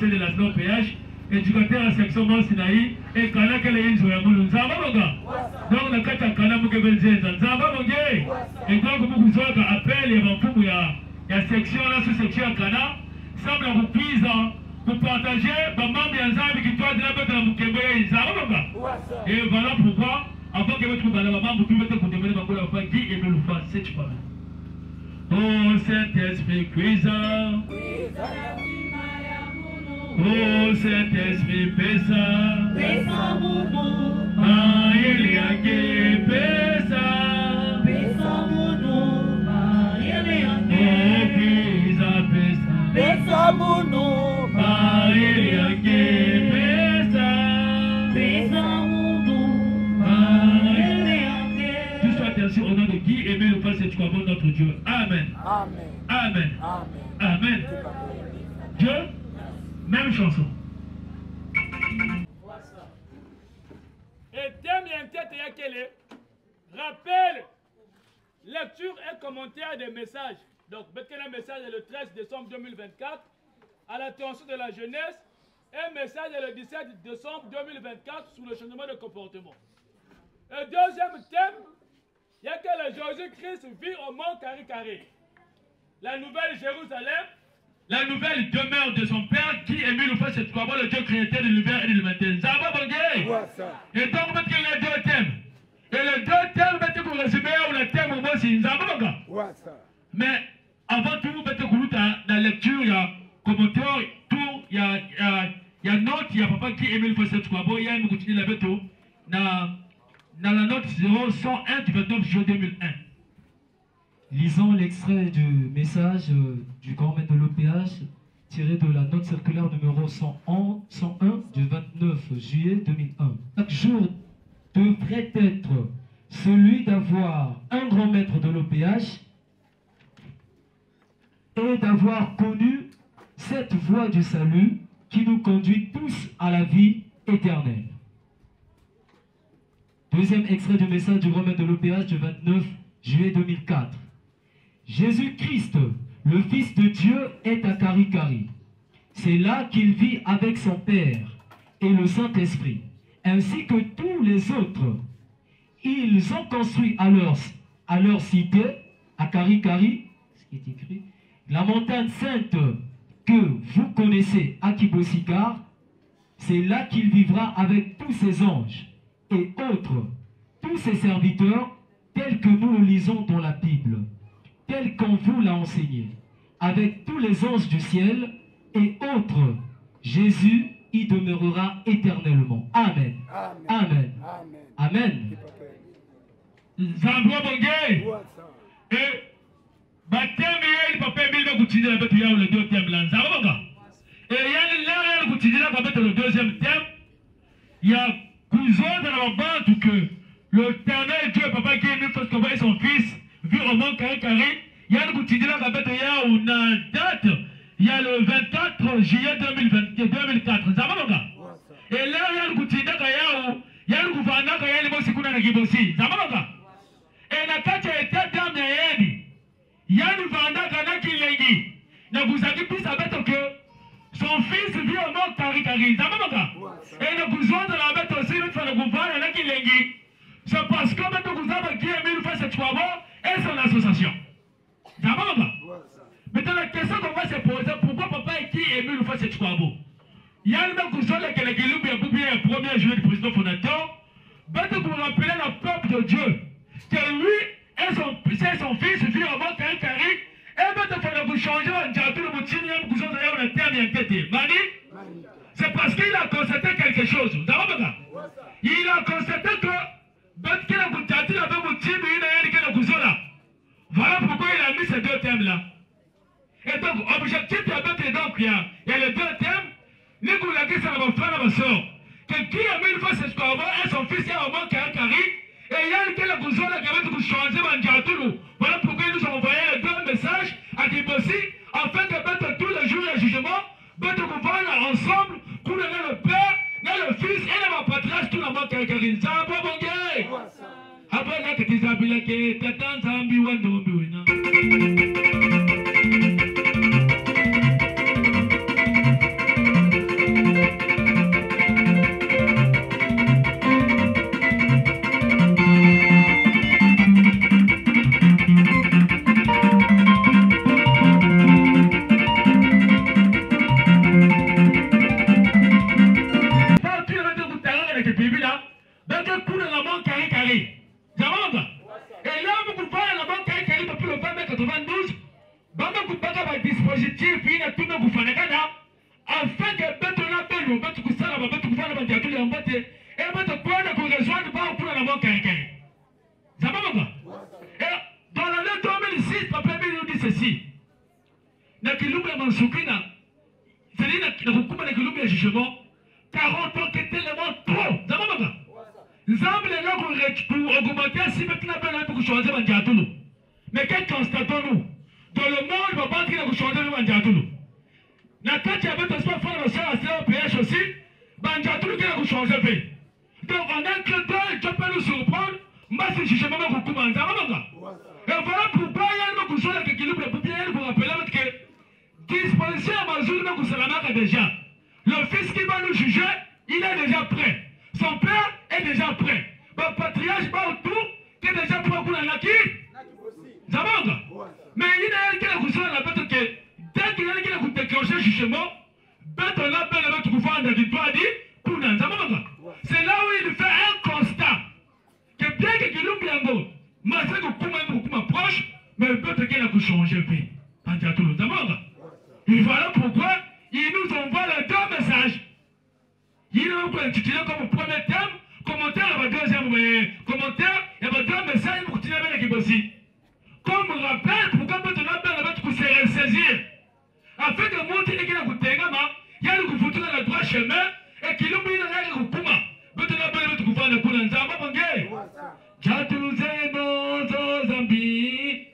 conseil de la péage, éducateur à la section Mansinaï, et Kana Kalaïn Zoyamoulou, Zamaboga. Donc, on a quatre Kana Moukebelzen, Zamaboga. Et donc, vous avez appel et il y a section là, sous-section à Kana, semble vous pise, vous partagez, maman bien Zambi qui doit dire la Moukebe, Zamaboga. Et voilà pourquoi, avant que vous trouviez la maman, vous pouvez vous demander ma qui et me le faire, c'est tu parles. Oh Saint-Esprit, cuisant. Oh Saint-Esprit, pesa. Pesa mono. Ah, il y a qui pesa. Pesa mono. Ah, il y a qui. Oh, cuisant, pesa. Pesa mono. Ah, il y a qui pesa. Pesa mono. Ah, il y a qui. Tout soit attention au nom de qui aimer le Père, c'est tu comprends notre Dieu. Amen. Amen. Amen. Amen. Amen. Dieu, même chanson. Et thème et tête et quel rappel, lecture et commentaire des messages. Donc, le message est le 13 décembre 2024 à l'attention de la jeunesse et message est le 17 décembre 2024 sur le changement de comportement. Le deuxième thème, il y a que le Jésus-Christ vit au mont Carré. La nouvelle Jérusalem, la nouvelle demeure de son Père qui est mis le fait cette fois le Dieu créateur de l'univers et de l'humanité. Ça va bon. Et donc, mettre les deux thèmes. Et les deux thèmes, mettez pour résumer ou le thème au moins c'est ça va bon. Mais avant tout, mettez pour dans la lecture, il y a commentaire, tout, il y a note, il y a papa qui aime le fait cette fois. Bon, il y a une continue la bête dans la note 0101 du 29 juin 2001. Lisons l'extrait du message du grand maître de l'OPH tiré de la note circulaire numéro 101 du 29 juillet 2001. Chaque jour devrait être celui d'avoir un grand maître de l'OPH et d'avoir connu cette voie du salut qui nous conduit tous à la vie éternelle. Deuxième extrait du message du grand maître de l'OPH du 29 juillet 2004. Jésus-Christ, le Fils de Dieu, est à Caricari. C'est là qu'il vit avec son Père et le Saint-Esprit, ainsi que tous les autres. Ils ont construit à leur cité, à Caricari, ce qui est écrit, la montagne sainte que vous connaissez à Kibosikar. C'est là qu'il vivra avec tous ses anges et autres, tous ses serviteurs, tels que nous le lisons dans la Bible, tel qu'on vous l'a enseigné, avec tous les anges du ciel et autres. Jésus y demeurera éternellement. Amen. Amen. Amen. Zambua Bongé. Et baptême il papa mille va continuer avec le deuxième là. Zambua. Et il y a là il continue avec le deuxième thème. Il y a cousin de la bande que l'éternel Dieu papa qui est venu parce que son fils vu au mont Carré. Il y a une quotidien là il y a une date. Il y a le 24 juillet 2004. Zambua. Et là il y a une quotidien il y a une gouverneur qui est le Mosikuna na Gibosi. Zambua. Et la carte a été terminée. Il y a une vanda qui lengi. Ne vous avez plus à mettre que son fils vit au mont Carré. Et le besoin de la mettre aussi, une fois le gouvernement qui lengi. C'est parce que maintenant vous avez qui a mis le fait cette fois et son association. D'abord, maintenant la question qu'on va se poser, pourquoi papa et qui a mis le fait cette fois? Il y a une question qui est le 1er juillet du président fondateur. Maintenant vous rappelez le peuple de Dieu. Que lui et son fils vivent au mont Carré. Et maintenant il faut vous changer en diable le moutine et vous avez un terme et un tête. Mani? C'est parce qu'il a constaté quelque chose. Il a constaté que voilà pourquoi il a mis ces deux thèmes-là. Et donc, objectif, il y a les deux thèmes. Nous vous l'avons dit, c'est mon frère et ma soeur. Que qui a mis une fois ce square et son fils est au mont Carré. Et il y a quelqu'un qui a changé mon. Voilà pourquoi ils nous ont envoyé les deux messages à Dibossi, afin de mettre tous les jours et jugement, mettre nous voir ensemble, pour donner le Père, le Fils et le patriarche, tout le monde Carré. Ça va pas bon gars. Après là, que tu as vu que tu as tant que Bible là, ben que pour la mort carré. Zamanga. Et là, vous pouvez la mort carré depuis le 20 mai 92. Bamba kupaka ba dispositif ina tume kufanekana afin que beto na pelo beto kusala ba beto kufana ba diatuli ambate e beto kwenda ku rejoindre ba pour la mort carré. Zamanga. Et dans l'année 2006, papa nous dit ceci. Na kilumba ya mansukina. C'est-à-dire na kukuma na kilumba ya jugement 40 ans qui tellement trop. Zamanga. Nzambe là pour augmenter si maintenant ben pour changer ba diatulu. Mais qu'est-ce que constatons-nous? Dans le monde, il ne va pas dire que changer le Bandiatoulou. Na kati ya beto soit faire le sol à cela au PH aussi, Bandiatoulou qui a changé fait. Donc en un clin d'œil, tu peux nous surprendre, mais c'est jugement beaucoup de Zamanga. Et voilà pourquoi il y a une couche avec l'équilibre pour bien vous rappeler que disposition à Mazoul Moukoussalamaka déjà. Le fils qui va nous juger, il est déjà prêt. Son père est déjà prêt. Le patriarche va autour, qui est déjà prêt pour la Naki. Zamanga. Mais il y a quelqu'un qui a dit que dès qu'il y a quelqu'un qui a déclenché le jugement, on a appelé notre gouvernement de victoire dit pour Zamanga. C'est là où il fait un constat que bien que Kilumbiango, malgré que Kouma proche, mais peut-être qu'il a changé de Zamanga. Et voilà pourquoi il nous envoie les deux messages. Il nous a intitulé comme premier thème, commentaire et deuxième commentaire, et deux messages pour tirer avec les aussi. Comme rappel, pourquoi peut-on appeler pour se ressaisir? Afin que mon télé qui a coûté, il y a le gouvernement dans le droit chemin et qu'il oublie le gouvernement. Peut-on appeler le gouvernement pour l'ensemble bangé? Jatouze no Zambi.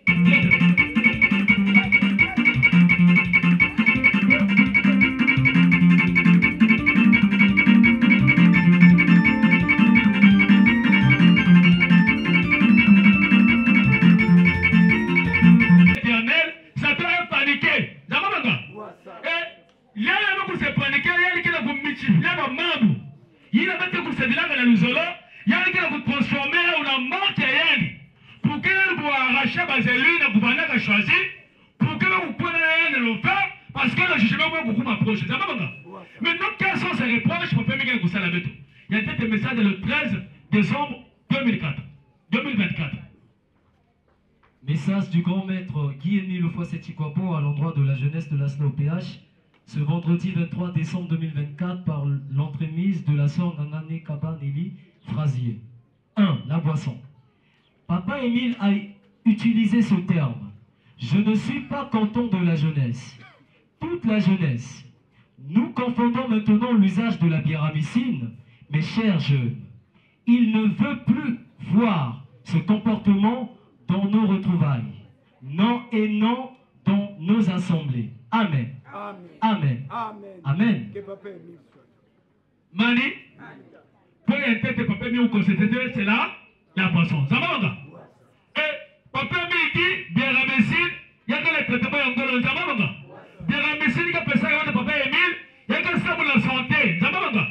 Il a mis que c'est là dans le zolo, il a dit que vous transformez en mort qui est pour que vous arrachez Baséline, vous avez choisi, pour que vous preniez le faire, parce que le jugement va beaucoup m'approcher. Maintenant, quels sont ces reproches pour permettre que vous ça la bête? Il y a peut-être un message le 13 décembre 2024. Message du grand maître Guy-Émile Lefoy-Sétikwapo à l'endroit de la jeunesse de la SNOPH. Ce vendredi 23 décembre 2024 par l'entremise de la sœur Nanané Kabaneli Frasier. 1. La boisson. Papa Émile a utilisé ce terme. Je ne suis pas content de la jeunesse. Toute la jeunesse. Nous confondons maintenant l'usage de la pyramicine, mes chers jeunes. Il ne veut plus voir ce comportement dans nos retrouvailles. Non et non dans nos assemblées. Amen. Amen. Amen. Mani, pour y tête papa mi au constater c'est là la boisson. Zamanga. Et papa mi dit bien ramessine, il y a que les traitements en Zamanga. Bien ramessine il y a personne de papa Émile, il y a que ça pour la santé. Zamanga.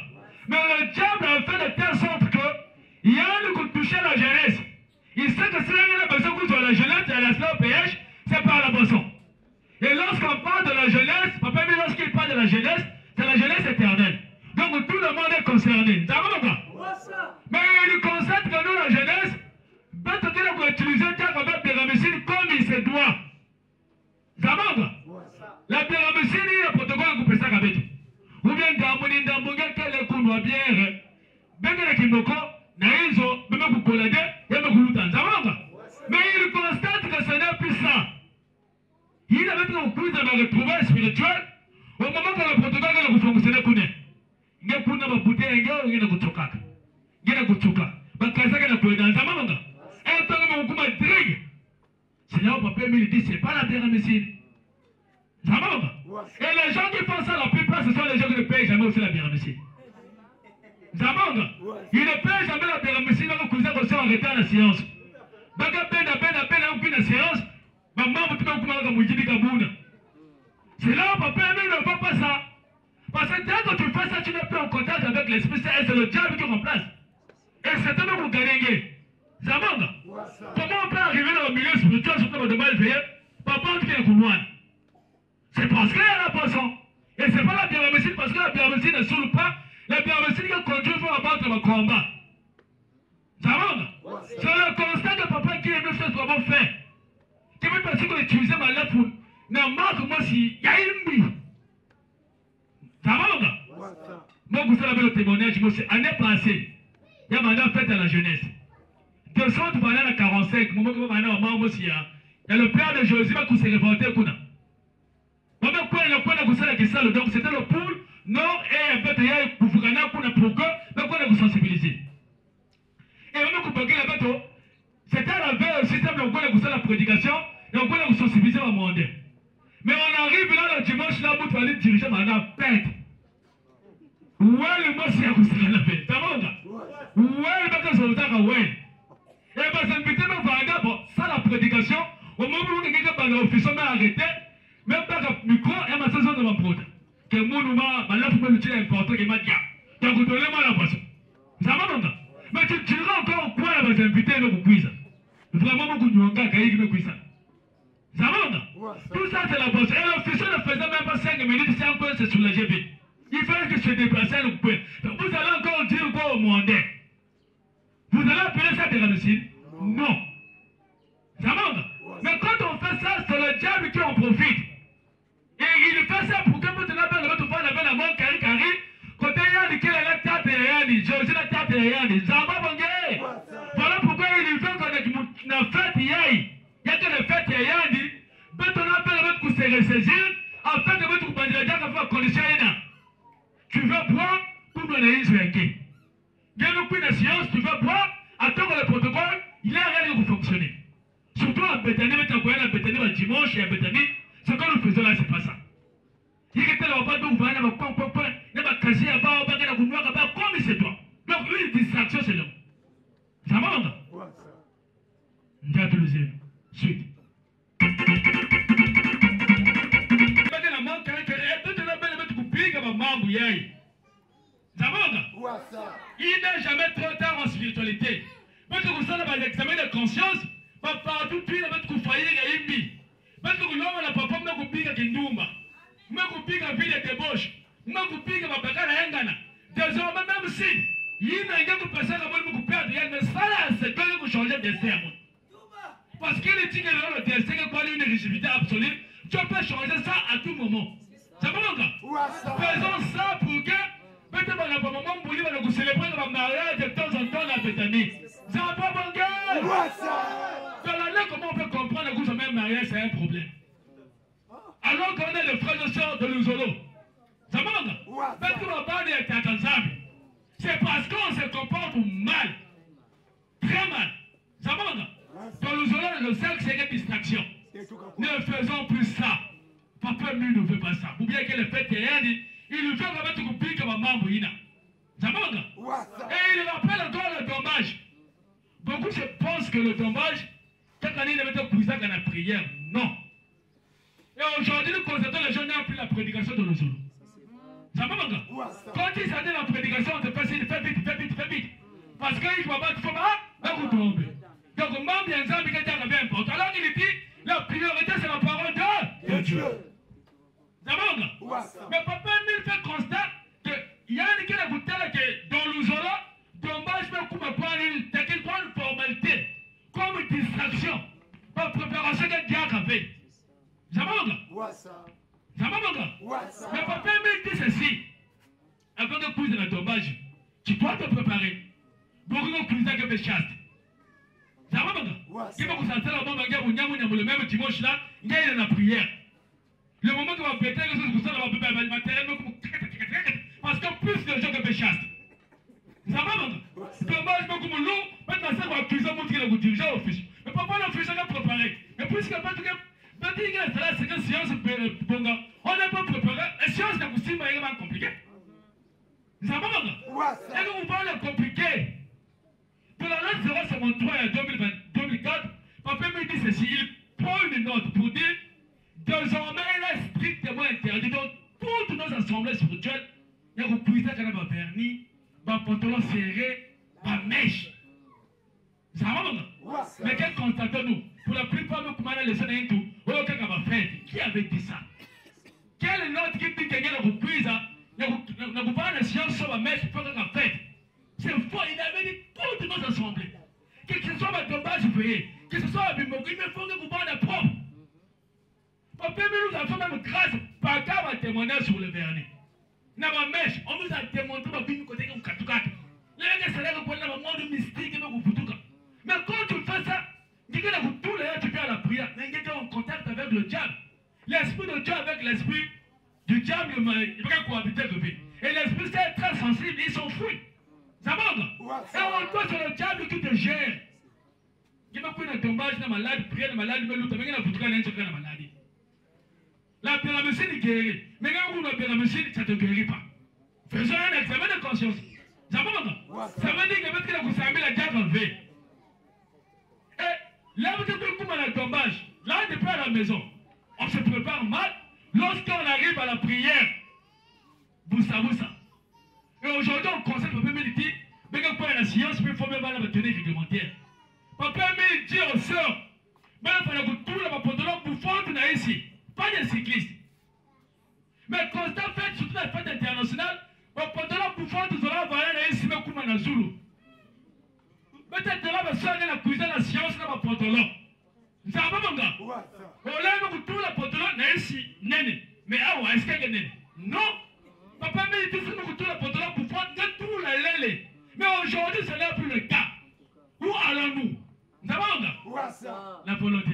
Mais le diable a fait de telle sorte que il y a un qui touche la jeunesse. Il sait que si il y a besoin que la jeunesse et la SNOPH, c'est par la boisson. Et lorsqu'on parle de la jeunesse, papa dit lorsqu'il parle de la jeunesse, c'est la jeunesse éternelle. Donc tout le monde est concerné. Mais il constate que nous, la jeunesse, peut-être qu'il faut utiliser le pyramicine comme il se doit. La pyramicine, il y a un protocole qui peut ça. Ou bien d'ambounger quel est qu'on doit bien. Bien que la Kimoko, Naïzo, même pour collader, et même pour l'outan. Mais il constate que ce n'est plus ça. Il avait pris un coup de la retrouvaille spirituelle au moment que le protocole a fonctionné. Il y a une bouteille, il y a une bouteille. Il y a une bouteille. Il y a une bouteille. C'est là où papa Émile dit, ce n'est pas la pyramicine. Et les gens qui font ça, la plupart, ce sont les gens qui ne payent jamais aussi la pyramicine. Ils ne payent jamais la pyramicine, donc vous êtes aussi en retard à la séance. Donc, à peine, la séance, c'est là où papa Émile ne voit pas ça. Parce que dès que tu fais ça, tu n'es plus en contact avec l'esprit, c'est le diable qui remplace. Et c'est un homme gagné. Zamanga. Comment on peut arriver dans le milieu spirituel, surtout dans le mal veillé, papa qui est couloir? C'est parce qu'il y a la poisson. Et c'est pas la pyramicine, parce que la pyramicine ne saoule pas. La pyramicine qui conduit vers battre le combat. Ça va? C'est le constat que papa qui aime faire comment faire. Qui veut parce qu'on utilise ma lettre pour ne marque moi si il y a une vie. Ça va? Moi, vous savez le témoignage, moi, c'est l'année passée. Il y a maintenant fête à la jeunesse. 200 valeurs à 45, moment que maintenant, moi aussi, il y a le père de Josué qui s'est révolté. Donc, c'était le poule, non, et un peu de yaï pour vous gagner pour que vous sensibiliser. Et même c'était à la veille, le système de la prédication, et on peut vous sensibiliser au monde. Mais on arrive là le dimanche, là, vous allez diriger maintenant, pète. Ouais, le mot c'est à cause de la paix. Ça va, gars? Ouais, le bateau, c'est au temps, ouais. Et bien, ça me fait tellement bon, ça, la prédication, au moment où quelqu'un va l'officier m'a arrêté, même pas le micro, et ma saison de ma prod. Que mon nom, là, pour me le dire, important, que m'a dit. Donc, donnez-moi la boisson. Ça va, mon gars? Mais tu diras encore quoi, là, les invités, le quiz. Vraiment, beaucoup de gens qui ont le quiz. Ça va, mon gars? Tout ça, c'est la boisson. Et l'officier ne faisait même pas 5 minutes, c'est encore, c'est sur la GB. Il fallait que je se déplace à l'occupé. Vous allez encore dire quoi au monde? Vous allez appeler ça thérapie? Non. Ça manque. Mais quand on fait ça, c'est le diable qui en profite. Et il fait ça pour que vous tenez pas le faire la mort carré. Quand il y a des qui la tête et rien, Josie la tête et rien, ça va bonner. Voilà pourquoi il veut qu'on ait fête hier. Il y a que les fêtes hier. Maintenant, on appelle le coup se ressaisir afin de votre compagnie de faire condition. Tu veux boire pour donner une soirée. Bien au coup de science, tu veux boire, attends que le protocole, il a rien pour fonctionner. Surtout à Bethany, mais tu as à Bethany dimanche et à Bethany, ce que nous faisons là, c'est pas ça. Il était là, on va nous voir, on va casser à bas, on va nous voir à bas, comme c'est toi. Donc, une distraction, c'est l'homme. Ça va, mon gars? J'ai utilisé. Suite. Il n'est jamais trop tard en spiritualité. Parce que vous avez des examens de conscience, partout, puis vous avez failli et imi. Parce que vous avez papa, vous avez piqué à Kindumba. Vous avez piqué à ville de débauche. Vous avez piqué à Bakara Engana. Désormais, même si il n'a rien que passer à vous perdre, mais ça là, c'est que vous changez de destin. Parce qu'il dit que le destin est une rigidité absolue, tu peux changer ça à tout moment. Ça va, mon gars? Faisons ça pour que peut-être que le moment où vous célébrez le mariage de temps en temps la Bethany. Ça va pas, mon gars? Dans l'année, comment on peut comprendre que vous avez un mariage, c'est un problème? Alors qu'on est le frère et soeur de l'Uzolo. Ça va, mon gars? Parce que ma bande est incansable. C'est parce qu'on se comporte mal. Très mal. Ça va, mon gars? Dans l'Uzolo, le sexe, c'est une distraction. Ne faisons plus ça. Papa, lui, ne veut pas ça. Ou bien que le fait est rien dit. Il veut que tu coupes comme maman Bouina. Ça va, et il rappelle encore le tombage. Beaucoup se pensent que le tombage, chaque année, il devait être poussé dans la prière. Non. Et aujourd'hui, nous constatons les gens n'ont plus la prédication de l'Ozolo. Ça va, mon gars? Quand ils atteindent la prédication, on te fait signe, fais vite. Parce qu'il ne va pas te faire là, vous tombez. Donc, membre bien ça, mais quelqu'un avait important. Alors qu'il dit, la priorité, c'est la parole de Dieu. Ça va, mon gars? Mais papa, il fait constat qu'il y a un qui a goûté que dans l'Uzolo, dommage, mais comme une formalité, comme une distraction, pour préparation de diacre avec. Ça va, mon gars? Ça va, mon gars? Mais papa, il dit ceci. Avant de pousser le dommage, tu dois te préparer. Beaucoup de pousser que tu chaste. Ça va, mon gars? Il faut que ça s'appelle le même dimanche là, il y a la prière. Le moment que va péter, que ça va péter, matériel, parce que plus de gens que des chastes. Ça va, mon gars? Dommage, beaucoup de loup, maintenant ça va accuser mon tir de diriger l'office. Mais pourquoi l'office a préparé? Et puisque c'est que science, on n'est pas préparé. La science est aussi vraiment compliquée. Ça va, mon gars? Et que vous parlez compliqué. Pour la note 053 en 2004, papa me dit ceci, il prend une note pour dire désormais il est strictement interdit dans toutes nos assemblées spirituelles, il y a un puissant qui a un vernis, un pantalon serré, un mèche. Ça va, mon gars? Mais qu'est-ce que constatons-nous? Pour la plupart, nous commandons les jeunes et tout. Oh, qu'est-ce qu'on va faire? Qui avait dit ça? Quelle note qui dit qu'il y a un puissant? Il n'y a pas de science sur la mèche pour qu'on va faire. gérer. Que ce soit à Bimoko, il me faut que vous parlez propre. Papa, nous avons fait même grâce, par cas, à témoigner sur le vernis. N'a ma mèche, on nous a démontré ma vie côté comme Katoukat. Les gars, c'est là que vous avez un monde mystique et vous foutuka. Mais quand tu fais ça, tu fais tout le tu fais à la prière. Mais tu es en contact avec le diable. L'esprit de Dieu avec l'esprit du diable, il va cohabiter avec lui. Et l'esprit, c'est très sensible, il s'en fout. Ça va, et on doit sur le diable qui te gère. Il va prendre un tombage, une maladie, prier, une maladie, mais l'autre, mais il va foutre une maladie. La pyramide guérit. Mais quand vous avez la pyramide, ça ne te guérit pas. Faisons un examen de conscience. Ça va, ça veut dire que vous savez la diable en V. Et là, vous êtes beaucoup à la tombage. Là, depuis à la maison, on se prépare mal. Lorsqu'on arrive à la prière, vous savez ça. Et aujourd'hui, on conseille le premier dit, mais quand on a la science, il faut même aller à la tenue réglementaire. Papa me dit aux sœurs, mais il faut que tout le monde bouffon ici. Pas des cyclistes. Mais constat fait, surtout la fête internationale, pendant bouffon, nous allons aller ici, mais comme en Zulu. Peut-être là, ma soeur, elle a cuisiné la science, là, ma pantalon. Ça va, mon gars? On l'a mis tout la pantalon, ici, nene. Mais ah, est-ce qu'elle est nene? Non. Papa me dit que nous tout la pantalon pour prendre tout la lèle. Mais aujourd'hui, ce n'est plus le cas. Où allons-nous? Ça va, mon gars? La volonté.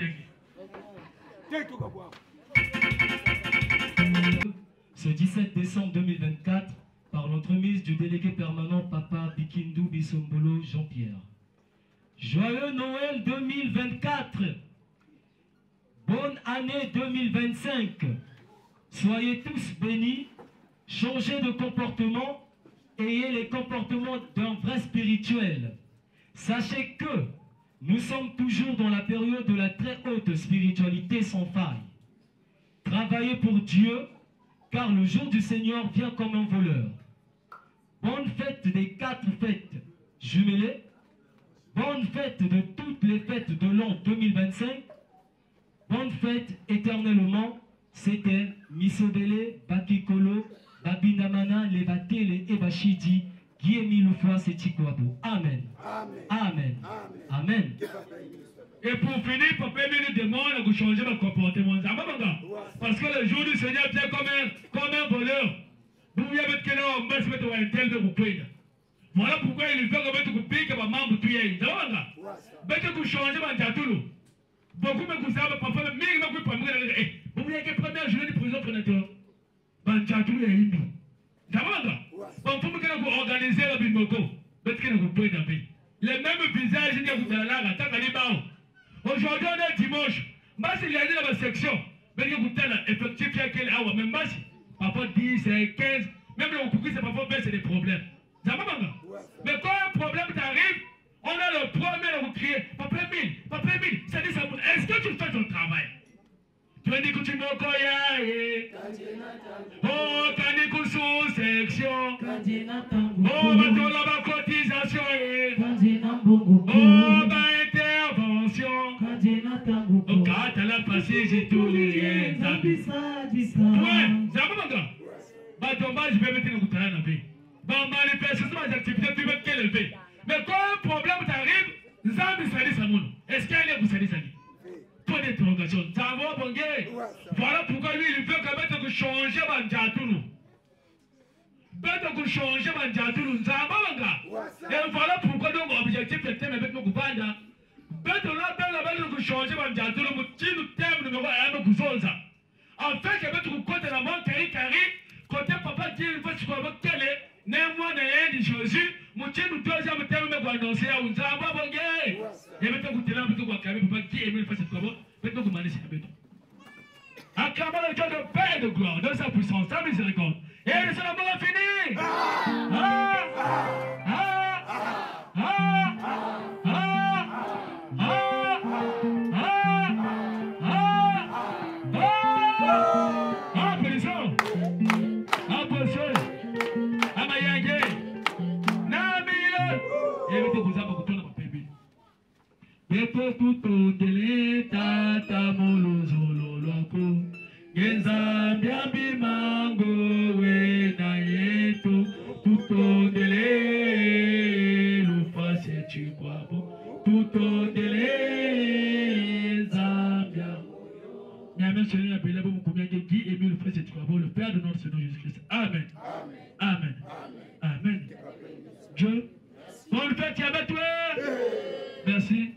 Ce 17 décembre 2024, par l'entremise du délégué permanent Papa Bikindu Bisombolo Jean-Pierre. Joyeux Noël 2024. Bonne année 2025. Soyez tous bénis. Changez de comportement. Ayez les comportements d'un vrai spirituel. Sachez que nous sommes toujours dans la période de la très haute spiritualité sans faille. Travaillez pour Dieu, car le jour du Seigneur vient comme un voleur. Bonne fête des 4 fêtes jumelées. Bonne fête de toutes les fêtes de l'an 2025. Bonne fête éternellement. C'était Misobele, Bakikolo, Babinamana, Levatele, Ebashidi, Guillemi Lufwa, Setikwabo. Amen. Amen. Amen. Et pour finir, papa nous demande de changer votre comportement. Parce que le jour du Seigneur vient comme un voleur. Vous voyez que là, on va se mettre à un tel de vous payer. Voilà pourquoi il veut que vous payiez que ma maman vous tuez. Mais que vous changez votre jatoulou. Beaucoup me savent, papa, mais il m'a dit pour moi, vous voyez que la première journée de prison prédateur, votre jatoulou est imi. Bon, pour que vous organisez le bimoko, mais que vous payez d'un pays. Les mêmes visages, il y a vous allez là, tant qu'à l'ébao. Aujourd'hui, on est dimanche. Mas il y a dans la section. Mais vous avez effectif il y a quel heure. Même mas, parfois 10, 15. Même le coucou, c'est parfois c'est des problèmes. Ça va, maman? Mais quand un problème t'arrive, on a le premier à vous crier Papa Emile, ça dit ça. Est-ce que tu fais ton travail? Tu me dis que tu me connais. Oh, t'as dit sous-section. Oh, maintenant la cotisation. Oh, intervention. Oh, quand t'as la passé, j'ai tout les liens. Ouais, ça va, mon gars? Bah, dommage, je vais mettre le coup de la bah, manifestation des activités, tu veux qu'elle élever. Mais quand un problème t'arrive, Zambi Sali Samoun. Est-ce qu'elle est vous Sali Sali? Point d'interrogation. Ça va, bon gars? Voilà pourquoi lui, il veut quand même que changer Banjatoulou. Bête que changer Banjatoulou. Ça va, mon gars? Et voilà pourquoi donc l'objectif est thème avec nos gouvernants. Bête là, belle la que changer Banjatoulou, nous thème numéro 1, nous gouvernons. En fait, il y a un côté de la mort, Kari, côté papa dit, il faut se voir quel est. N'aime-moi de Jésus, mon Dieu nous deuxième terme me va annoncer à vous. Ça va, bon gars? Et maintenant, vous êtes là, vous êtes là, vous qui aime le faire cette combat, maintenant vous m'allez à béton. Acclamons le Dieu de paix et de gloire, de sa puissance, sa miséricorde. Et c'est la mort finie. Epo tuto tele tata molozolo lwako Genzambi ambi mango we na yetu Tuto tele lufase chikwabo Tuto tele Père de notre Seigneur Jésus-Christ. Amen. Amen. Amen. Dieu. Bonne fête avec toi. Merci.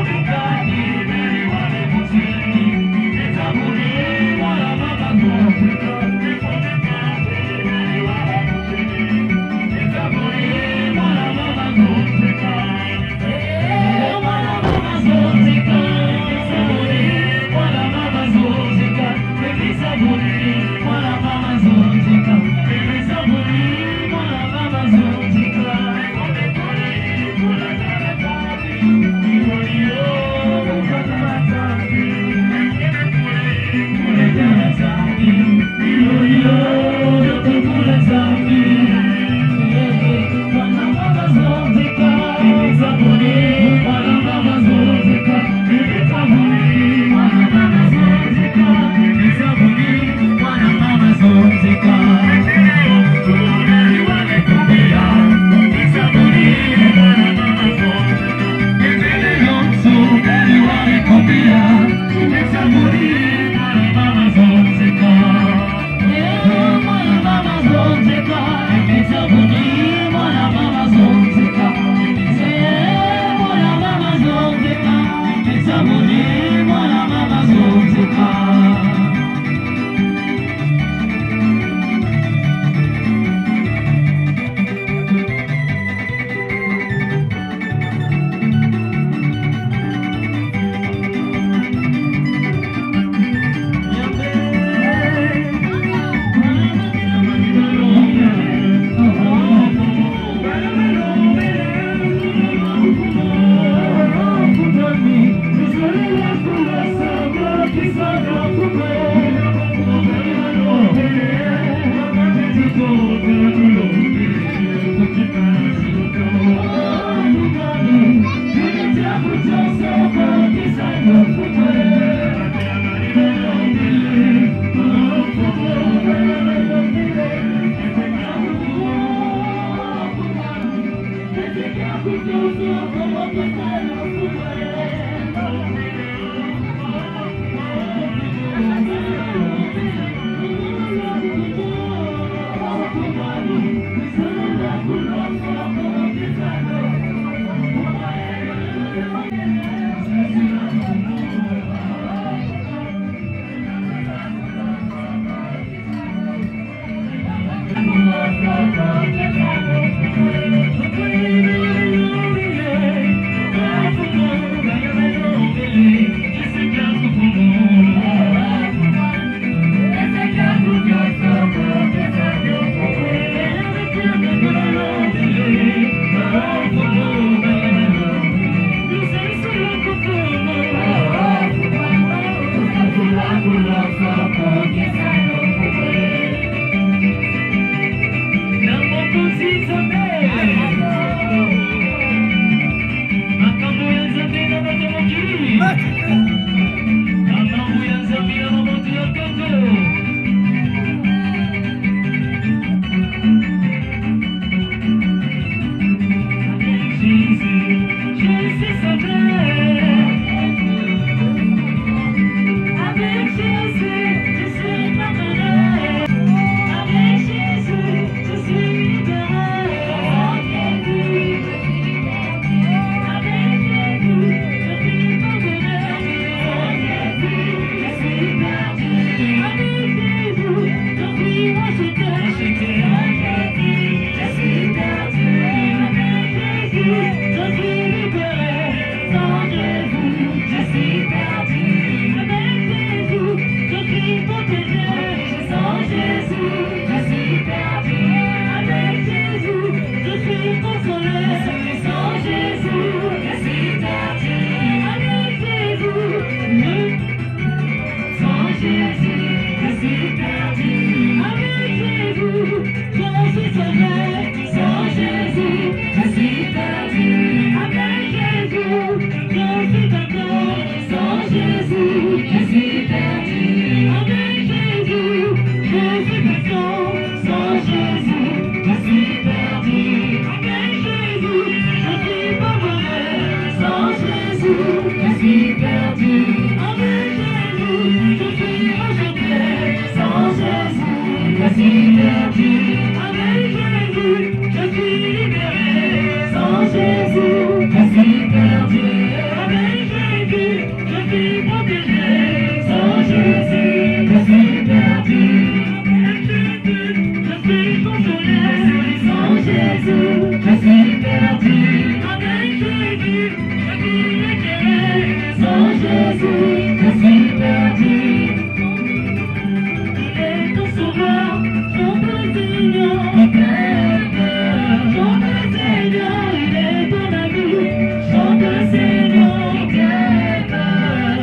Thank you. Jésus, je suis perdu. Il est ton sauveur, chante le Seigneur, il t'aime. Chante le Seigneur, il est ton ami. Chante le Seigneur, il t'aime.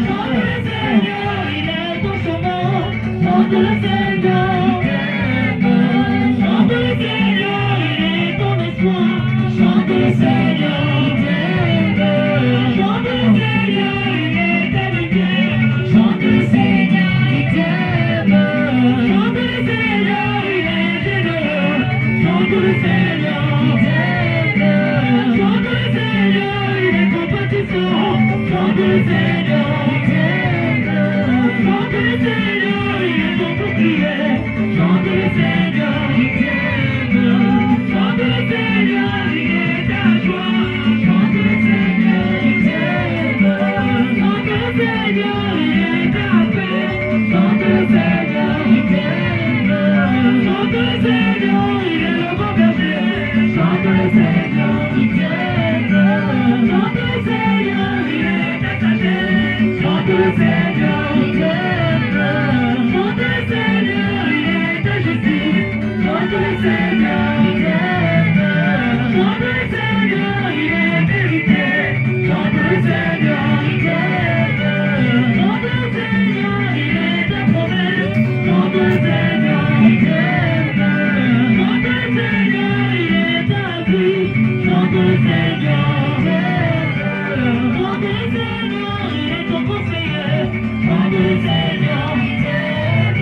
Chante le Seigneur, il est ton sauveur. Chante le Seigneur, il t'aime. Chante le Seigneur, il est ton espoir. Chante le Seigneur, il t'aime. Chante le Seigneur, il est ta lumière. Chante le Seigneur, il t'aime. Chante le Seigneur, il est généreux. Chante le Seigneur, il t'aime. Chante le Seigneur, il est compatissant. Chante le Seigneur, il t'aime. Chante le Seigneur, il est ton bouclier. Chante le Seigneur, il t'aime. Chante le Seigneur, il est ta joie. Chante le Seigneur, il t'aime. Chante le Seigneur, il est ta paix. Chante le Seigneur, il t'aime. Chante le Seigneur, il est le bon berger. Chante le Seigneur, il t'aime. Chante le Seigneur, il est ta sagesse. Chante le Seigneur, il t'aime. Chante le Seigneur, il est ta justice. Chante le Seigneur, il t'aime. Chante le Seigneur, il est vérité. Chante le Seigneur, il t'aime. Chante le Seigneur, il est ta promesse. Chante le Seigneur, il t'aime. Chante le Seigneur, il est ta vie. Chante le Seigneur, il t'aime. Chante le Seigneur, il est ton conseiller. Chante le Seigneur, il t'aime.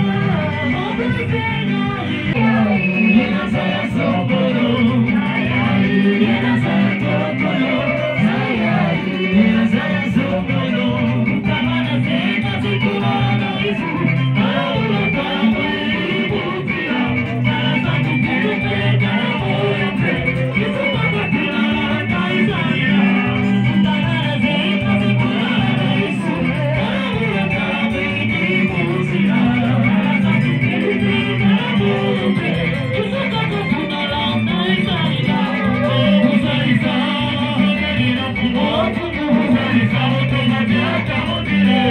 Chante le Seigneur, il est dans sa sombolo. Aïe aïe, il est dans sa topolo. Aïe aïe, il est dans sa sombolo. Kamana seka sikurana isu. Aula kama ibutia. Sasa tukupe kama yote. Isu kama kuna kaisaya. Kamana seka sikurana isu. Aula kama ibutia. Sasa tukupe kama yote. Isu kama kuna kaisaya. Usalisa, nina kumotu. Usalisa, utomadiaka modire.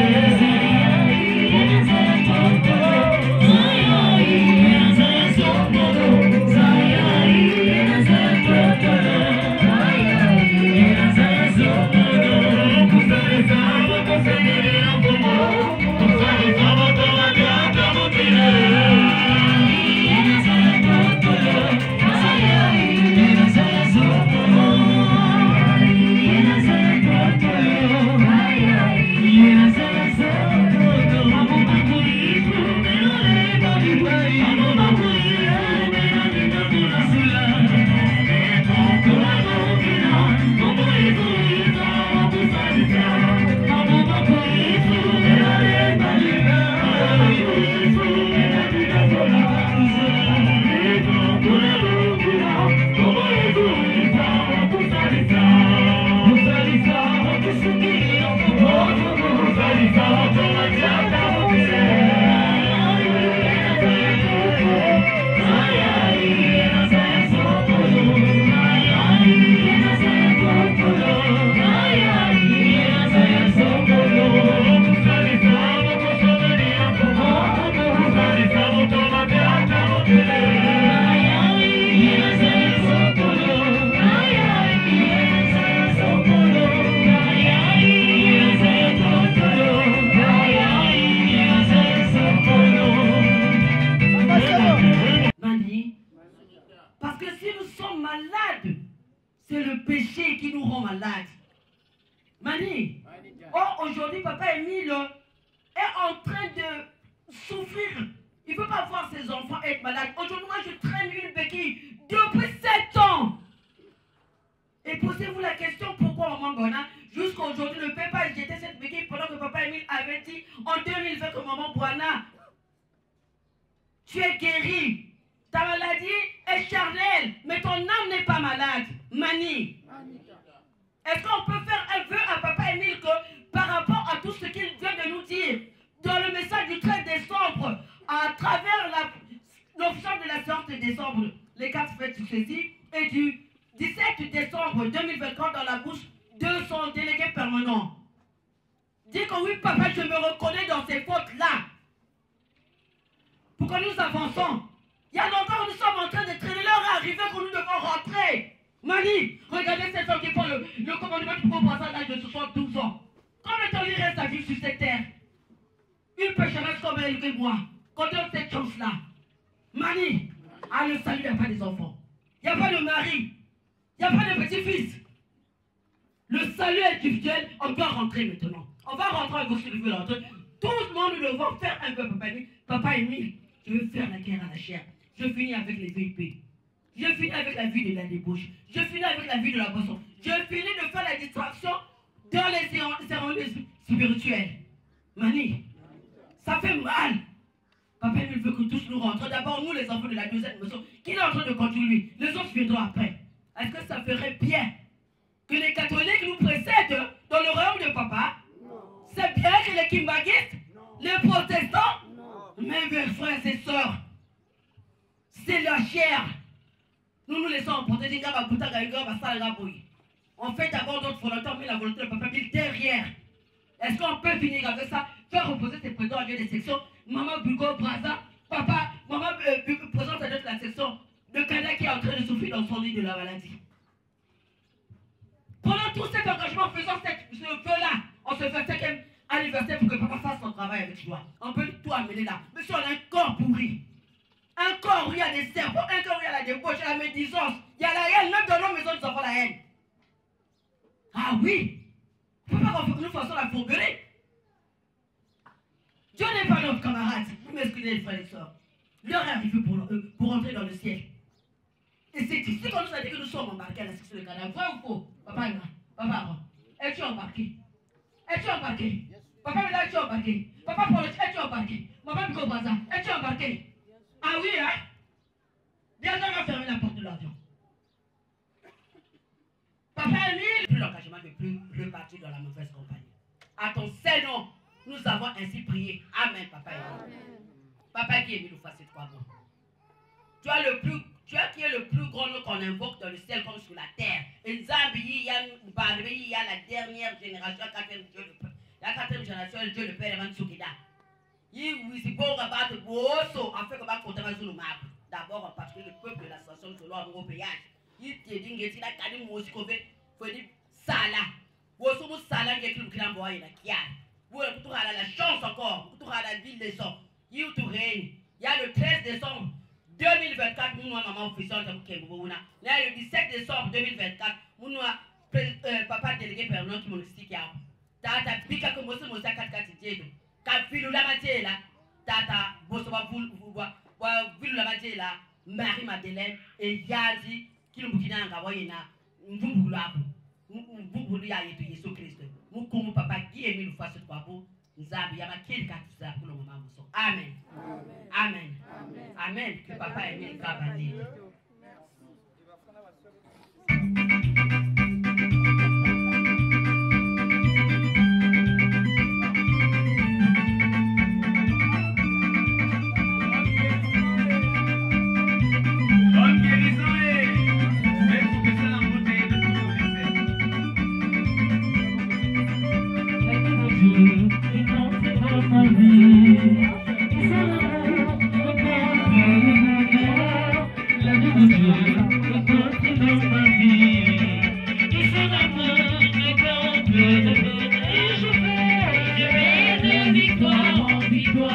Parce que si nous sommes malades, c'est le péché qui nous rend malades. Mani, aujourd'hui, papa Émile est en train de souffrir. Il ne veut pas voir ses enfants être malades. Aujourd'hui, moi, je traîne une béquille depuis 7 ans. Et posez-vous la question pourquoi Maman Bona, jusqu'à aujourd'hui, ne peut pas jeter cette béquille pendant que papa Émile avait dit en 2020 que Maman Bona, tu es guéri. Ta maladie est charnelle, mais ton âme n'est pas malade. Mani. Est-ce qu'on peut faire un vœu à papa Émile que par rapport à tout ce qu'il vient de nous dire, dans le message du 13 décembre, à travers l'officiel de la séance de décembre, les 4 fêtes successives, et du 17 décembre 2024 dans la bouche de son délégué permanent. Dis que oui, papa, je me reconnais dans ces fautes-là. Pour que nous avançons. Il y a longtemps, nous sommes en train de traîner. L'heure est arrivée que nous devons rentrer. Mani, regardez cette femme qui prend le commandement du pauvre à l'âge de 72 ans. Combien de temps il reste à vivre sur cette terre? Une pécheresse comme elle que moi. Quand on a cette chance-là. Mani, à le salut, il n'y a pas des enfants. Il n'y a pas de mari. Il n'y a pas de petit-fils. Le salut individuel, on doit rentrer maintenant. On va rentrer avec vous si vous voulez rentrer. Tout le monde, nous devons faire un peu, papa Émile. Je veux faire la guerre à la chair. Je finis avec les VIP. Je finis avec la vie de la débauche. Je finis avec la vie de la boisson. Je finis de faire la distraction dans les cérémonies spirituelles. Mani, ça fait mal. Papa Émile veut que tous nous rentrons. D'abord, nous, les enfants de la deuxième maison, qui est en train de continuer. Les autres viendront après. Est-ce que ça ferait bien que les catholiques nous précèdent dans le royaume de papa? C'est bien que les kimbagistes, les protestants, mes frères et sœurs, c'est la chair. Nous nous laissons emporter des gars, on fait d'abord notre volonté, on met la volonté de papa Émile derrière. Est-ce qu'on peut finir avec ça? Faire reposer ces présidents en lieu des sections. Maman Bugo, Braza, papa, maman présente à la section de Canada qui est en train de souffrir dans son lit de la maladie. Pendant tout cet engagement, faisant ce feu-là, on se fait 5e anniversaire pour que papa fasse son travail avec joie. On peut tout amener là. Mais si on a un corps pourri, un corps où il y a des serpents, un corps où il y a la débauche, il y a la médisance, il y a la haine, même dans nos maisons, nous avons la haine. Ah oui, il ne faut pas qu'on nous fasse la fourberie. Dieu n'est pas notre camarade. Vous m'excusez les frères et sœurs. L'heure est arrivée pour entrer dans le ciel. Et c'est ici qu'on nous a dit que nous sommes embarqués à la section de Canada. Vrai ou faux? Papa, es-tu embarqué? Es-tu embarqué? Papa, es-tu embarqué? Papa, Paul, es-tu embarqué? Maman, Bico Braza, es-tu embarqué? Ah oui, hein? Bien, on va fermer la porte de l'avion. Papa Émile, plus l'engagement de plus repartir dans la mauvaise compagnie. À ton seul nom, nous avons ainsi prié. Amen, papa. Amen. Papa qui est mis nous fasse trois mots. Tu as qui est le plus grand nom qu'on invoque dans le ciel comme sur la terre. Et Zambi, il y a la dernière génération, la quatrième génération, le Dieu le Père Evan Soukida. Il y a un bosso, en fait, on va compter sur le map. D'abord, parce que le peuple de la station de l'ordre européen, il te dit qu'il a quand même aussi qu'il faut dire Sala. Vous avez Sala qui est le grand boy, il y a vous avez la chance encore, vous avez la ville des hommes. Il y a le 13 décembre 2024, nous avons maman officielle de Kembouna. Là, le 17 décembre 2024, nous avons papa délégué permanent qui m'a dit qu'il y a. Tata, pika comme moi, c'est 4 Quand Philou la matière là, Tata, Bosoba, Philou la matière là, Marie-Madeleine et Yazi, qui nous bouquinent en Gawaïna, Mboulabu, Mboulia et Jésus Christ. Nous, comme papa qui est mis nous face trois beaux, nous avons marqué ça pour le moment. Amen. Amen. Amen. Que papa ait mis le cavalier. Come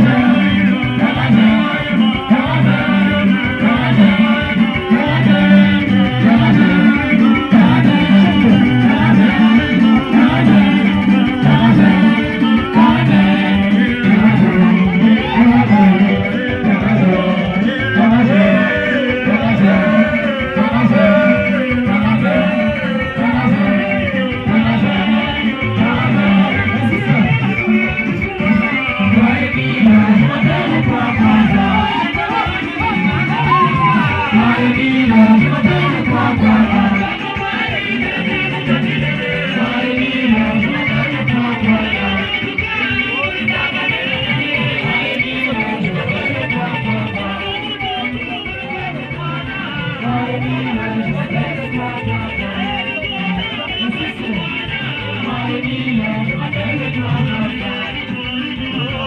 on.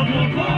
Victoire!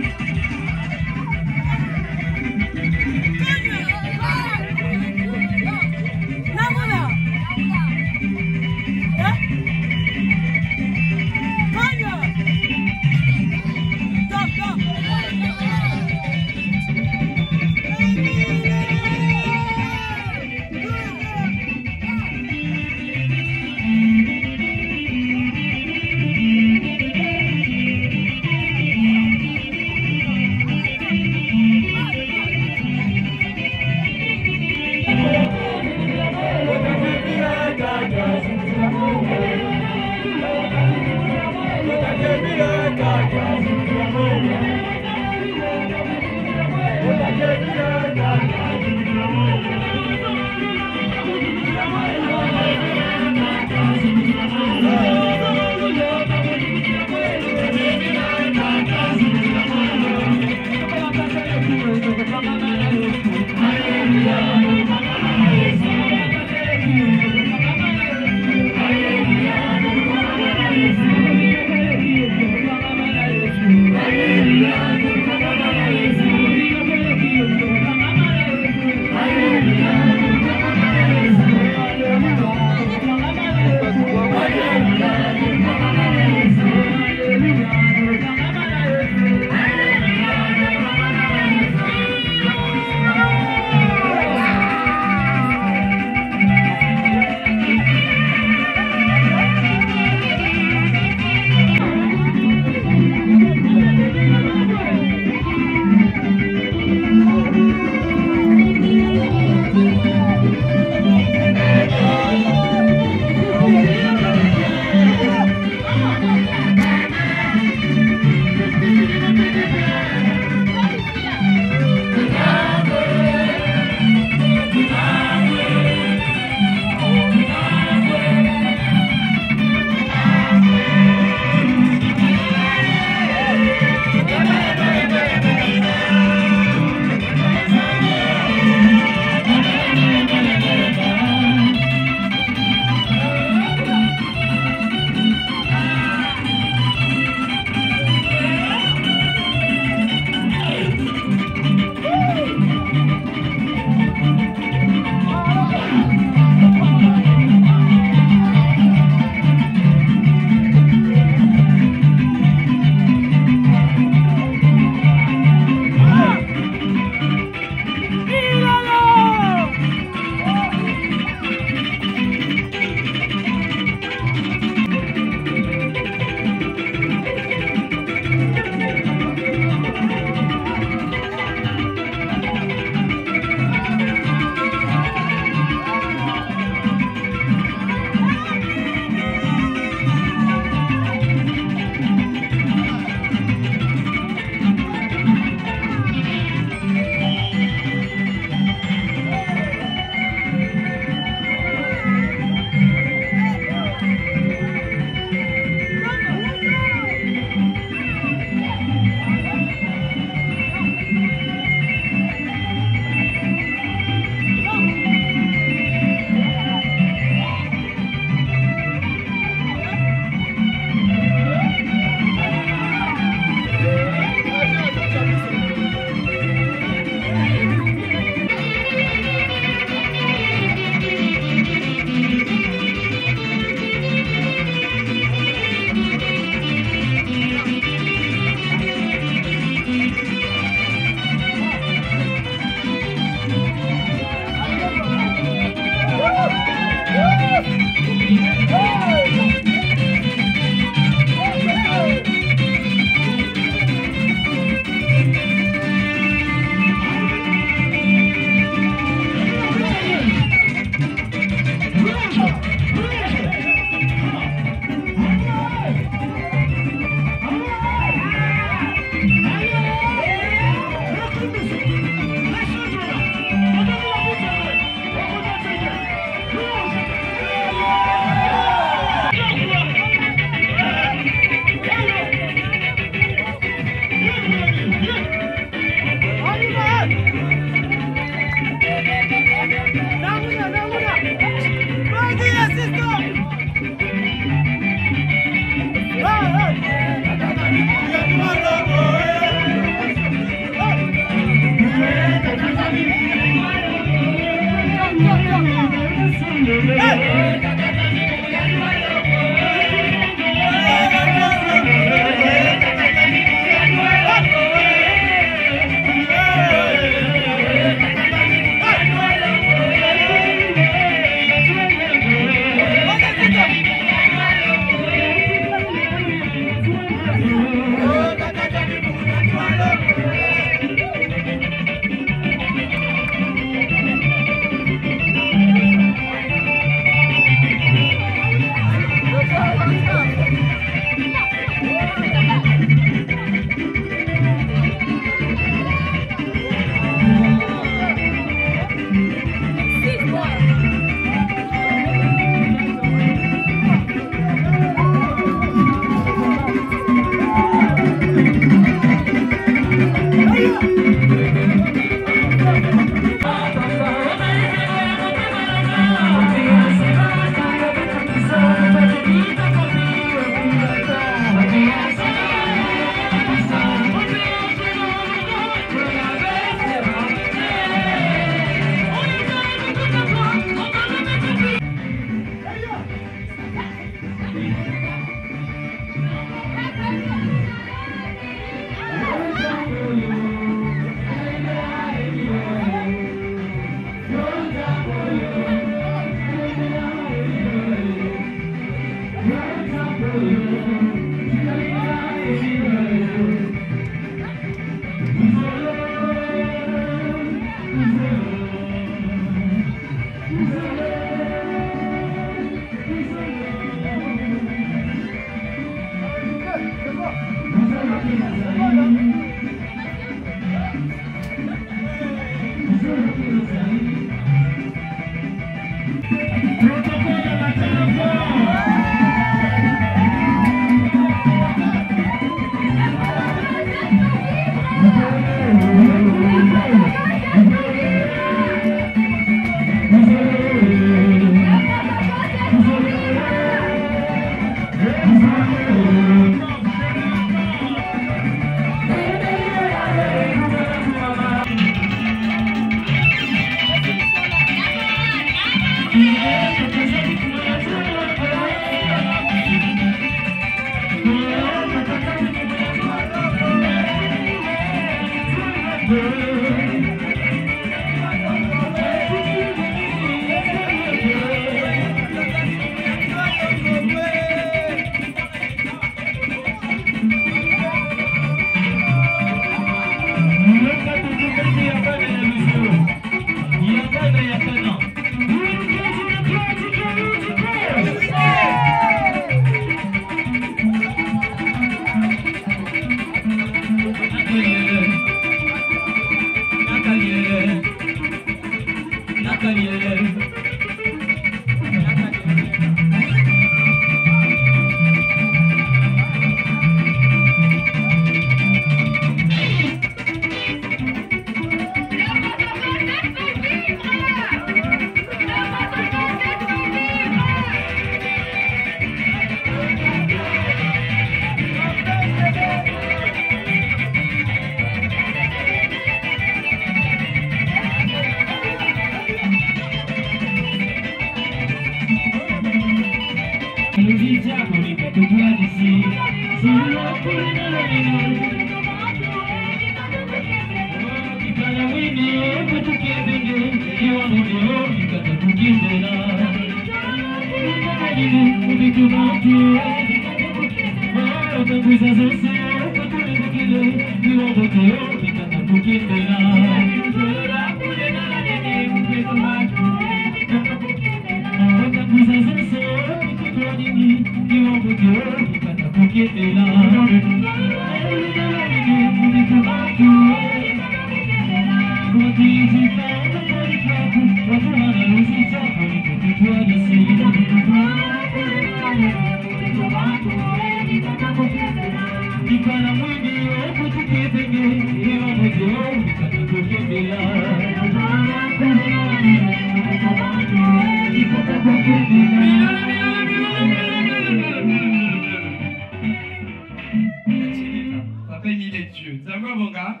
Papa Émile est Dieu. D'accord, mon gars?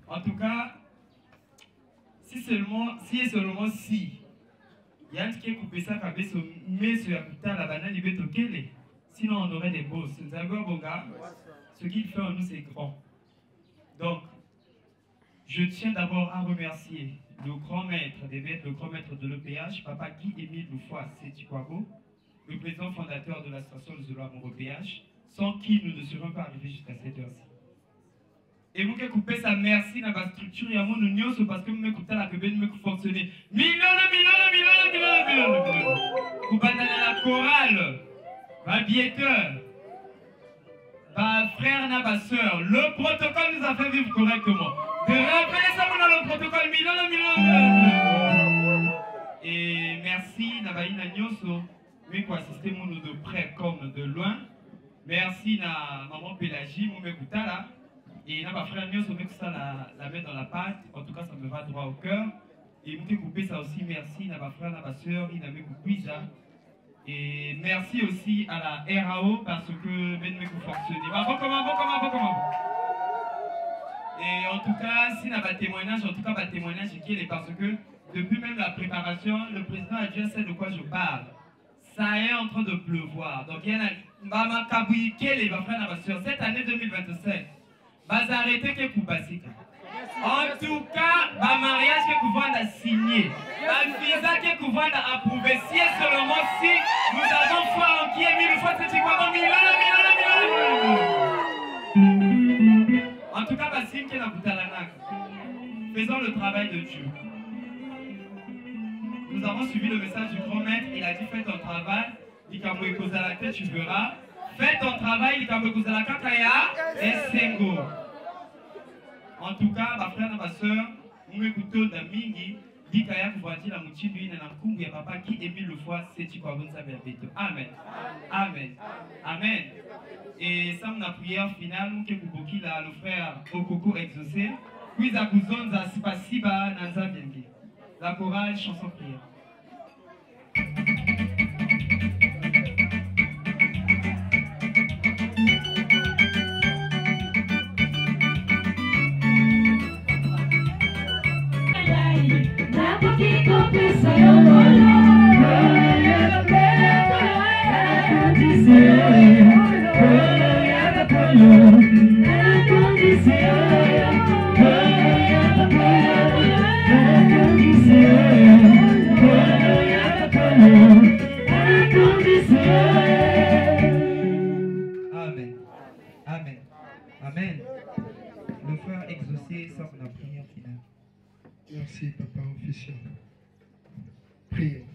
En tout cas, si il y a un qui coupé ça, mais sur la putain la banane, il veut toquer. Sinon, on aurait des bosses. D'accord, mon gars? Ce qu'il fait en nous, c'est grand. Donc, je tiens d'abord à remercier le grand maître des maîtres, le grand maître de l'EPH, Papa Guy-Émile Loufois Sétiquabo, le président fondateur de l'association de Zolo EPH, sans qui nous ne serions pas arrivés jusqu'à cette heure-ci. Et vous qui coupez ça, merci dans la structure, il y a mon union, parce que vous m'écoutez la bébé, vous fonctionner. Millions. Vous battez dans la chorale, ma biéteur, ma frère, ma soeur. Le protocole nous a fait vivre correctement. De rappeler ça dans le protocole, millions. Et merci, Nabaïna Nyoso, mais quoi, assister mon de près comme de loin. Merci, na maman Pélagie, mon m'écouta là. Et là, ma frère Nyoso, met ça la met dans la pâte. En tout cas, ça me va droit au cœur. Et vous qui coupez ça aussi, merci, na ma frère, na ma soeur, il n'a même coupé ça. Et merci aussi à la RAO parce que ben me fonctionne. Comment. Et en tout cas, si n'a pas témoignage, qui est parce que depuis même la préparation, le président a déjà sait de quoi je parle. Ça est en train de pleuvoir. Donc il y a Mama Kabouyi Kele, ma frère, ma soeur, cette année 2027, va arrêter que pour Basika. En tout cas, ma mariage que vous a signé, ma visa que vous a approuvé, si et seulement si nous avons foi en qui est mis le fois, c'est quoi? En tout cas, Bassim qui est dans Boutalanak, faisons le travail de Dieu. Nous avons suivi le message du grand maître, il a dit fais ton travail, il t'a cause à la tête, tu verras. Fais ton travail, il t'a cause à la kakaya et sengo. En tout cas, ma frère et ma soeur, nous écoutons d'Amingi, dit qu'il y a la moitié de l'île et papa qui Émile Loufois, c'est tu quoi, Amen. Amen. Et ça, la prière finale, nous qui avons le frère Okoko exaucé, puis à Kouzonza, Spasiba, Nanza Biengi. La chorale, chanson prière. Amen. Le frère exaucé sort la prière finale. Merci, Papa officiel. Prions.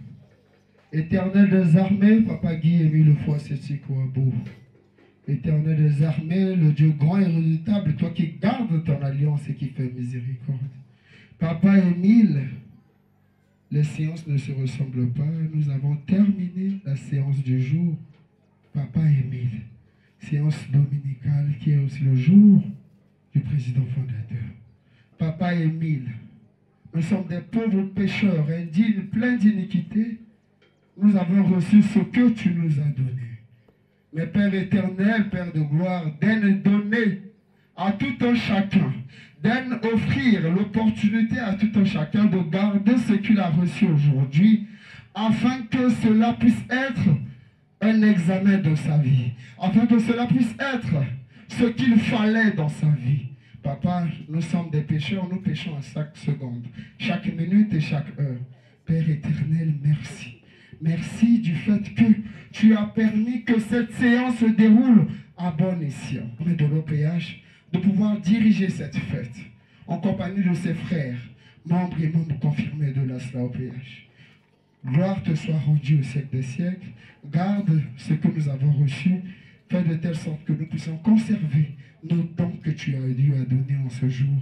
Éternel des armées, Papa Guy-Émile Loufois Sétiquabo. Éternel des armées, le Dieu grand et redoutable, toi qui gardes ton alliance et qui fais miséricorde. Papa Émile, Les séances ne se ressemblent pas. Nous avons terminé la séance du jour. Papa Émile, séance dominicale qui est aussi le jour du président fondateur. Papa Émile, nous sommes des pauvres pécheurs, indignes, pleins d'iniquité. Nous avons reçu ce que tu nous as donné. Mais Père éternel, Père de gloire, donne donner à tout un chacun, donne offrir l'opportunité à tout un chacun de garder ce qu'il a reçu aujourd'hui, afin que cela puisse être un examen de sa vie, afin que cela puisse être ce qu'il fallait dans sa vie. Papa, nous sommes des pécheurs, nous péchons à chaque seconde, chaque minute et chaque heure. Père éternel, merci. Merci du fait que tu as permis que cette séance se déroule à bon escient. Mais de l'OPH, de pouvoir diriger cette fête en compagnie de ses frères, membres et membres confirmés de la SLA-OPH. Gloire te soit rendue au siècle des siècles. Garde ce que nous avons reçu. Fais de telle sorte que nous puissions conserver nos dons que tu as eu à donner en ce jour.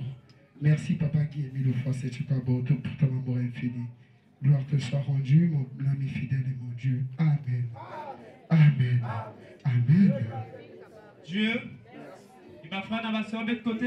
Merci, Papa Guy-Émile Lefroy-Sétchikwa-Bo, pour ton amour infini. Gloire te soit rendue, mon ami fidèle et mon Dieu. Amen. Amen. Amen. Dieu, il m'a fait un de l'autre côté.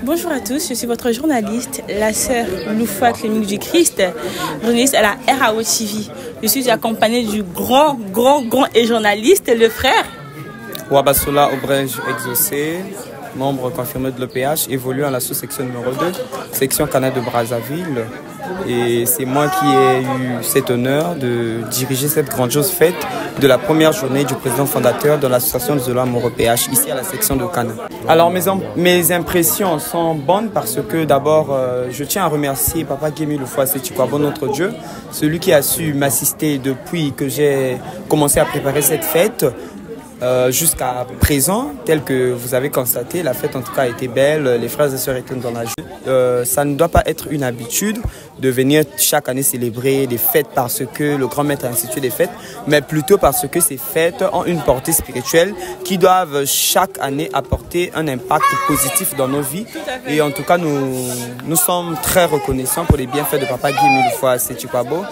Bonjour à tous, je suis votre journaliste, la sœur Loufoua Clémique du Christ, journaliste à la RAO TV. Je suis accompagnée du grand et journaliste, le frère Wabasola Obrège Exaucé, membre confirmé de l'OPH, évoluant à la sous-section numéro 2, section Canada de Brazzaville. Et c'est moi qui ai eu cet honneur de diriger cette grandiose fête de la première journée du président fondateur de l'association de l'Amour OPH, ici à la section de Canada. Alors mes impressions sont bonnes parce que d'abord, je tiens à remercier Papa Guy-Émile Lefroy-Sétchikwa-Bo, notre Dieu, celui qui a su m'assister depuis que j'ai commencé à préparer cette fête. Jusqu'à présent, tel que vous avez constaté, la fête en tout cas a été belle, les frères et sœurs étaient dans la joie. Ça ne doit pas être une habitude de venir chaque année célébrer des fêtes parce que le grand maître a institué des fêtes, mais plutôt parce que ces fêtes ont une portée spirituelle qui doivent chaque année apporter un impact positif dans nos vies. Et en tout cas, nous sommes très reconnaissants pour les bienfaits de Papa Guy-Émile Lefroy-Sétchikwa-Bo.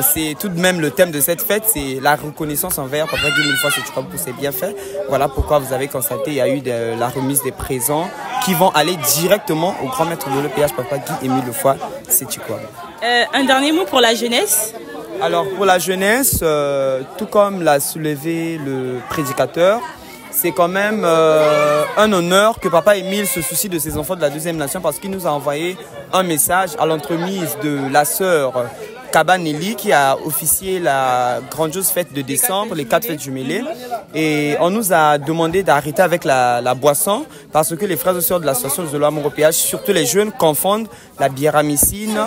C'est tout de même le thème de cette fête, c'est la reconnaissance envers Papa Guy-Émile Lefroy-Sétchikwa-Bo pour ses bienfaits. Voilà pourquoi vous avez constaté, il y a eu la remise des présents qui vont aller directement au grand maître de l'EPH, Papa Guy-Émile Lefroy-Sétchikwa-Bo. Un dernier mot pour la jeunesse. Alors pour la jeunesse, tout comme l'a soulevé le prédicateur, c'est quand même un honneur que Papa Émile se soucie de ses enfants de la deuxième nation parce qu'il nous a envoyé un message à l'entremise de la sœur Kabanelli qui a officié la grandiose fête de décembre, les 4 fêtes jumelées. Et on nous a demandé d'arrêter avec la boisson parce que les frères et sœurs de l'association de l'amour au péage, surtout les jeunes, confondent la biéramycine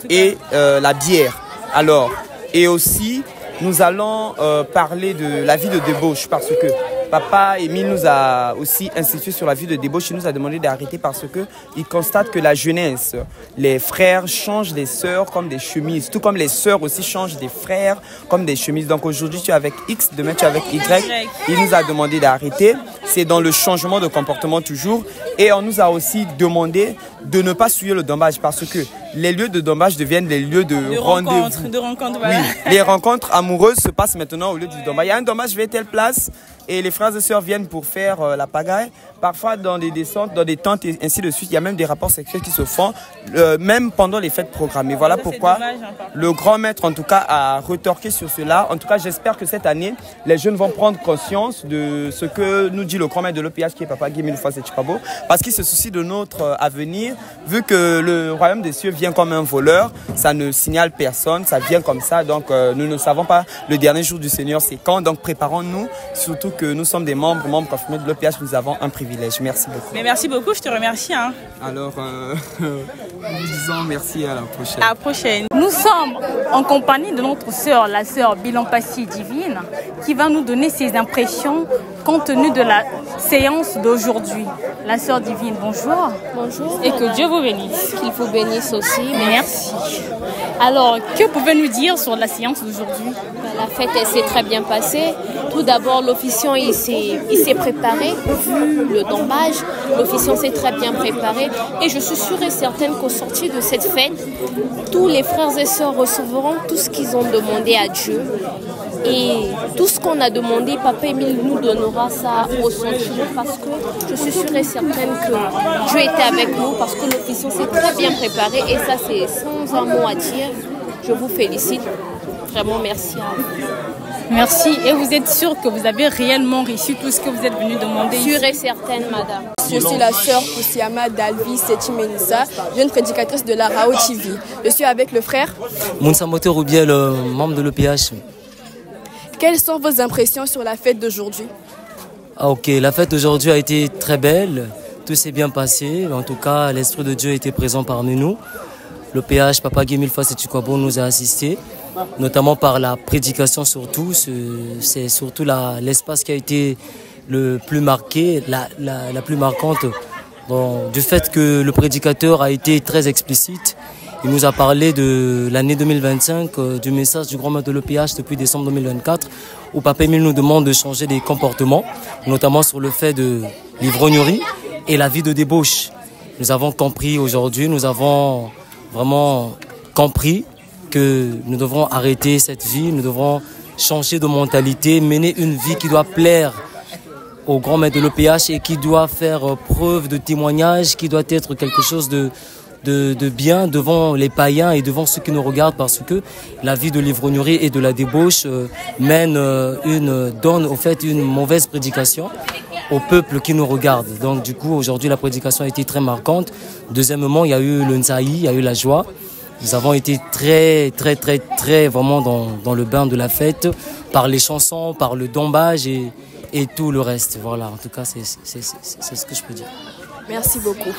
et la bière. Alors, et aussi, nous allons parler de la vie de débauche parce que Papa Émile nous a aussi institué sur la vie de débauche. Il nous a demandé d'arrêter parce qu'il constate que la jeunesse, les frères changent des sœurs comme des chemises, tout comme les sœurs aussi changent des frères comme des chemises. Donc aujourd'hui tu es avec X, demain tu es avec Y. Il nous a demandé d'arrêter. C'est dans le changement de comportement toujours. Et on nous a aussi demandé de ne pas souiller le dommage parce que les lieux de dommage deviennent les lieux de rendez-vous. De rencontres, voilà. Oui, les rencontres amoureuses se passent maintenant au lieu du dommage. Il y a un dommage, je vais à telle place. Et les frères et sœurs viennent pour faire la pagaille. Parfois dans des descentes, dans des tentes et ainsi de suite. Il y a même des rapports sexuels qui se font, même pendant les fêtes programmées. Voilà pourquoi le grand maître en tout cas a retorqué sur cela. En tout cas, j'espère que cette année, les jeunes vont prendre conscience de ce que nous dit le grand maître de l'OPH qui est Papa Guy Milufas et Chipabo. Parce qu'il se soucie de notre avenir. Vu que le royaume des cieux vient comme un voleur, ça ne signale personne, ça vient comme ça. Donc nous ne savons pas le dernier jour du Seigneur c'est quand. Donc préparons-nous, surtout que nous sommes des membres confirmés de l'OPH, nous avons un privilège. Merci beaucoup. Mais merci beaucoup, je te remercie. Hein. Alors, nous disons merci à la prochaine. À la prochaine. Nous sommes en compagnie de notre sœur, la sœur Bilampassi Divine, qui va nous donner ses impressions compte tenu de la séance d'aujourd'hui. La sœur Divine, bonjour. Bonjour. Et que Dieu vous bénisse. Qu'il vous bénisse aussi. Merci. Alors, que pouvez-vous nous dire sur la séance d'aujourd'hui? La fête, elle s'est très bien passée. Tout d'abord, l'officiant, il s'est préparé, vu le dommage. L'officiant s'est très bien préparé. Et je suis sûre et certaine qu'au sortir de cette fête, tous les frères et sœurs recevront tout ce qu'ils ont demandé à Dieu. Et tout ce qu'on a demandé, Papa Émile nous donnera ça au sentiment parce que je suis sûre et certaine que Dieu était avec nous parce que l'officiant s'est très bien préparé. Et ça, c'est sans un mot à dire. Je vous félicite. Vraiment, merci à vous. Merci. Et vous êtes sûre que vous avez réellement reçu tout ce que vous êtes venu demander? Sûre et certaine, madame. Je suis la sœur Poussiama Dalvi Setimenissa, jeune prédicatrice de la RAO TV. Je suis avec le frère Mounsa Moto Roubiel, membre de l'EPH. Quelles sont vos impressions sur la fête d'aujourd'hui? Ok, la fête d'aujourd'hui a été très belle. Tout s'est bien passé. En tout cas, l'Esprit de Dieu était présent parmi nous. L'OPH, Papa Guy Milufas et Chipabo nous a assistés, notamment par la prédication surtout. C'est surtout l'espace qui a été le plus marqué, la plus marquante, du fait que le prédicateur a été très explicite. Il nous a parlé de l'année 2025, du message du grand maître de l'OPH depuis décembre 2024, où Papa Émile nous demande de changer des comportements, notamment sur le fait de l'ivrognerie et la vie de débauche. Nous avons compris aujourd'hui, nous avons vraiment compris que nous devrons arrêter cette vie, nous devrons changer de mentalité, mener une vie qui doit plaire au grand maître de l'OPH et qui doit faire preuve de témoignage, qui doit être quelque chose de bien devant les païens et devant ceux qui nous regardent, parce que la vie de l'ivrognerie et de la débauche donne au fait une mauvaise prédication au peuple qui nous regarde. Donc du coup aujourd'hui la prédication a été très marquante. Deuxièmement, il y a eu le Nsaï, il y a eu la joie. Nous avons été très vraiment dans le bain de la fête, par les chansons, par le dombage et tout le reste. Voilà, en tout cas c'est ce que je peux dire. Merci beaucoup.